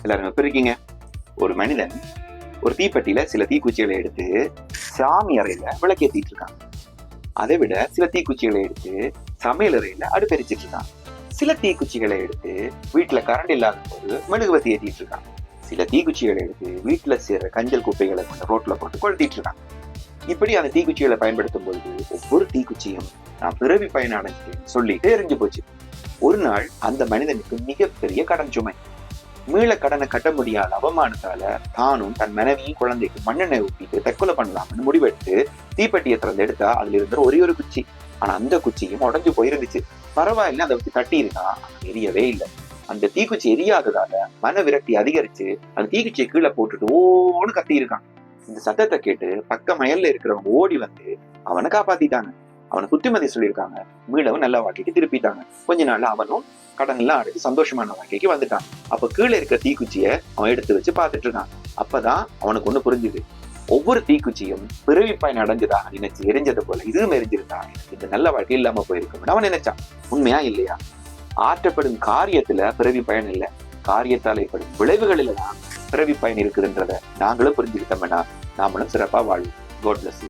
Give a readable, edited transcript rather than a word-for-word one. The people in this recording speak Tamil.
எல்லாரும் எப்படி இருக்கீங்க? ஒரு மனிதன் ஒரு தீப்பெட்டியில சில தீக்குச்சிகளை எடுத்து சாமி அறையில விளக்கேத்திட்டு இருக்கான். அதை விட சில தீக்குச்சிகளை எடுத்து சமையல் அறையில அடுப்பெரிச்சிட்டு இருக்கான். சில தீக்குச்சிகளை எடுத்து வீட்டுல கரண்ட் இல்லாத போது மெழுகுவத்தி ஏற்றிட்டு இருக்கான். சில தீக்குச்சிகளை எடுத்து வீட்டுல சேர கஞ்சல் குப்பைகளை கொண்டு ரோட்ல போட்டு கொளுத்திட்டு இருக்கான். இப்படி அந்த தீக்குச்சிகளை பயன்படுத்தும் பொழுது ஒவ்வொரு தீக்குச்சியும் நான் பிறவி பயன் அடைஞ்சேன் சொல்லிட்டு எரிஞ்சு போச்சு. ஒரு நாள் அந்த மனிதனுக்கு மிகப்பெரிய கடன் சுமை. மீள கடனை கட்ட முடியாத அவமானத்தால தானும் தன் மனைவியும் குழந்தைக்கு மண்ணெண்ணெய் ஊற்றிட்டு தற்கொலை பண்ணலாம்னு முடிவெடுத்து தீப்பெட்டியை திறந்து எடுத்தா அதுல இருந்த ஒரே ஒரு குச்சி. ஆனா அந்த குச்சியும் உடஞ்சு போயிருந்துச்சு. பரவாயில்ல, அதை வச்சு தட்டி இருக்கான், எரியவே இல்லை. அந்த தீக்குச்சி எரியாததால மன விரக்தி அதிகரிச்சு அந்த தீக்குச்சியை கீழே போட்டுட்டு ஓன்னு கத்தி இருக்கான். இந்த சத்தத்தை கேட்டு பக்க மயல்ல இருக்கிறவங்க ஓடி வந்து அவனை காப்பாத்திட்டாங்க. அவனை புத்திமதி சொல்லியிருக்காங்க. மீளவும் நல்ல வாழ்க்கைக்கு திருப்பிட்டாங்க. கொஞ்ச நாள்ல அவனும் கடன் எல்லாம் அடைச்சு சந்தோஷமான வாழ்க்கைக்கு வந்துட்டான். அப்ப கீழே இருக்க தீக்குச்சியை அவன் எடுத்து வச்சு பார்த்துட்டு இருக்கான். அப்பதான் அவனுக்கு ஒண்ணு புரிஞ்சுது. ஒவ்வொரு தீக்குச்சியும் பிறவி பயன் அடைஞ்சதா நினைச்சு எரிஞ்சது போல இதுவும் எரிஞ்சிருந்தா இந்த நல்ல வாழ்க்கை இல்லாம போயிருக்கும் அவன் நினைச்சான். உண்மையா இல்லையா? ஆற்றப்படும் காரியத்துல பிறவி பயன் இல்லை, காரியத்தால் ஏற்படும் விளைவுகளில தான் பிறவி பயன் இருக்குதுன்றத நாங்களும் புரிஞ்சுக்கிட்டோம்னா நாமளும் சிறப்பா வாழ்வோம். God bless you.